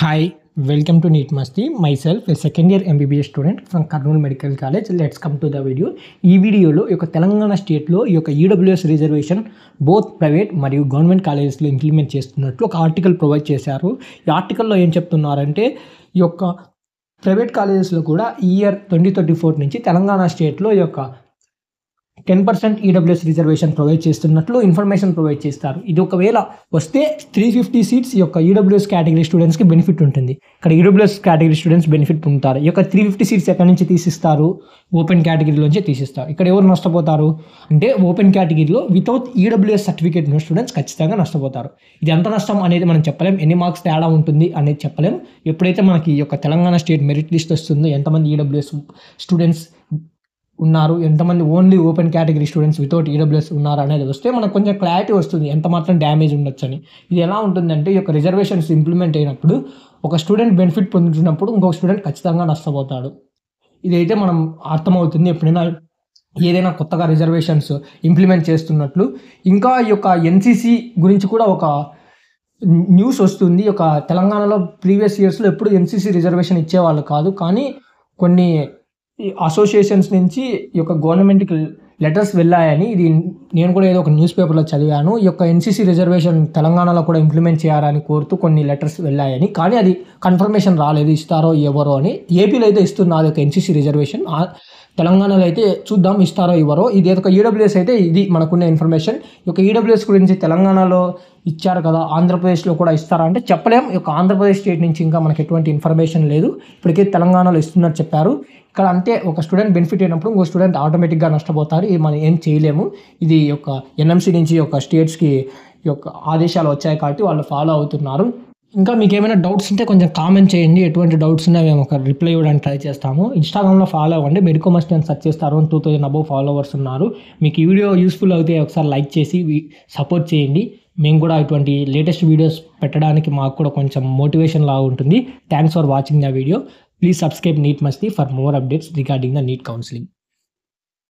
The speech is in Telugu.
Hi, welcome to Neat Masti. Myself, a second year MBBS student from Karnool Medical College. Let's come to the video. ఈ వీడియోలో ఈ యొక్క తెలంగాణ స్టేట్లో ఈ యొక్క ఈడబ్ల్యూఎస్ రిజర్వేషన్ బోత్ ప్రైవేట్ మరియు గవర్నమెంట్ కాలేజెస్లో ఇంప్లిమెంట్ చేస్తున్నట్లు ఒక ఆర్టికల్ ప్రొవైడ్ చేశారు. ఈ ఆర్టికల్లో ఏం చెప్తున్నారంటే ఈ యొక్క ప్రైవేట్ కాలేజెస్లో కూడా ఈ ఇయర్ 2024 నుంచి తెలంగాణ స్టేట్లో ఈ యొక్క 10% ఈడబ్ల్యూఎస్ రిజర్వేషన్ ప్రొవైడ్ చేస్తున్నట్లు ఇన్ఫర్మేషన్ ప్రొవైడ్ చేస్తారు. ఇది ఒకవేళ వస్తే 350 సీట్స్ ఈ యొక్క ఈడబ్ల్యూఎస్ కేటగిరీ స్టూడెంట్స్కి బెనిఫిట్ ఉంటుంది. ఇక్కడ ఈడబ్ల్యూఎస్ కేటగిరీ స్టూడెంట్స్ బెనిఫిట్ పొందుతారు. ఈ యొక్క 350 సీట్స్ ఎక్కడి నుంచి తీసిస్తారు? ఓపెన్ కేటగిరీలోంచి తీసిస్తారు. ఇక్కడ ఎవరు నష్టపోతారు అంటే ఓపెన్ కేటగిరీలో వితౌట్ ఈడబ్ల్యూఎస్ సర్టిఫికేట్ ఉన్న స్టూడెంట్స్ ఖచ్చితంగా నష్టపోతారు. ఇది ఎంత నష్టం అనేది మనం చెప్పలేం, ఎన్ని మార్క్స్ తేడా ఉంటుంది అనేది చెప్పలేం. ఎప్పుడైతే మనకి ఈ యొక్క తెలంగాణ స్టేట్ మెరిట్ లిస్ట్ వస్తుందో ఎంతమంది ఈడబ్ల్యూఎస్ స్టూడెంట్స్ ఉన్నారు, ఎంతమంది only open category students without EWS ఉన్నారు అనేది వస్తే మనకు కొంచెం క్లారిటీ వస్తుంది ఎంత మాత్రం డ్యామేజ్ ఉండొచ్చు అని. ఇది ఎలా ఉంటుందంటే ఈ యొక్క రిజర్వేషన్స్ ఇంప్లిమెంట్ అయినప్పుడు ఒక స్టూడెంట్ బెనిఫిట్ పొందుతున్నప్పుడు ఇంకొక స్టూడెంట్ ఖచ్చితంగా నష్టపోతాడు. ఇదైతే మనం అర్థమవుతుంది ఎప్పుడైనా ఏదైనా కొత్తగా రిజర్వేషన్స్ ఇంప్లిమెంట్ చేస్తున్నట్లు. ఇంకా ఈ యొక్క ఎన్సీసీ గురించి కూడా ఒక న్యూస్ వస్తుంది. ఒక తెలంగాణలో ప్రీవియస్ ఇయర్స్లో ఎప్పుడు ఎన్సీసీ రిజర్వేషన్ ఇచ్చేవాళ్ళు కాదు, కానీ కొన్ని ఈ అసోసియేషన్స్ నుంచి ఈ యొక్క గవర్నమెంట్కి లెటర్స్ వెళ్ళాయని ఇది నేను కూడా ఏదో ఒక న్యూస్ పేపర్లో చదివాను. ఈ యొక్క ఎన్సీసీ రిజర్వేషన్ తెలంగాణలో కూడా ఇంప్లిమెంట్ చేయాలని కోరుతూ కొన్ని లెటర్స్ వెళ్ళాయని, కానీ అది కన్ఫర్మేషన్ రాలేదు ఇస్తారో ఎవరో అని. ఏపీలో అయితే ఇస్తున్నారు ఒక ఎన్సీసీ రిజర్వేషన్, తెలంగాణలో అయితే చూద్దాం ఇస్తారో ఇవ్వరో. ఇది ఒక ఈడబ్ల్యూఎస్ అయితే ఇది మనకున్న ఇన్ఫర్మేషన్. ఈ యొక్క ఈడబ్ల్యూఎస్ గురించి తెలంగాణలో ఇచ్చారు కదా, ఆంధ్రప్రదేశ్లో కూడా ఇస్తారా అంటే చెప్పలేం. ఈ యొక్క ఆంధ్రప్రదేశ్ స్టేట్ నుంచి ఇంకా మనకి ఎటువంటి ఇన్ఫర్మేషన్ లేదు. ఇప్పటికే తెలంగాణలో ఇస్తున్నట్టు చెప్పారు. ఇక్కడ అంతే, ఒక స్టూడెంట్ బెనిఫిట్ అయినప్పుడు ఇంకో స్టూడెంట్ ఆటోమేటిక్గా నష్టపోతారు. ఇది మనం ఏం చేయలేము. ఇది యొక్క ఎన్ఎంసీ నుంచి యొక్క స్టేట్స్కి ఈ యొక్క ఆదేశాలు వచ్చాయి కాబట్టి వాళ్ళు ఫాలో అవుతున్నారు. ఇంకా మీకు ఏమైనా డౌట్స్ ఉంటే కొంచెం కామెంట్ చేయండి. ఎటువంటి డౌట్స్ ఉన్నా మేము ఒక రిప్లై ఇవ్వడానికి ట్రై చేస్తాము. ఇన్స్టాగ్రామ్లో ఫాలో అవ్వండి, మెడికో మస్ట్ అని సెర్చ్ చేస్తారు. 2000 అబౌవ్ ఫాలోవర్స్ ఉన్నారు. మీకు ఈ వీడియో యూస్ఫుల్ అయితే ఒకసారి లైక్ చేసి సపోర్ట్ చేయండి. మేము కూడా ఇటువంటి లేటెస్ట్ వీడియోస్ పెట్టడానికి మాకు కూడా కొంచెం మోటివేషన్ లాగా ఉంటుంది. Thanks for watching the video. Please subscribe Neat Masti for more updates regarding the NEET counseling.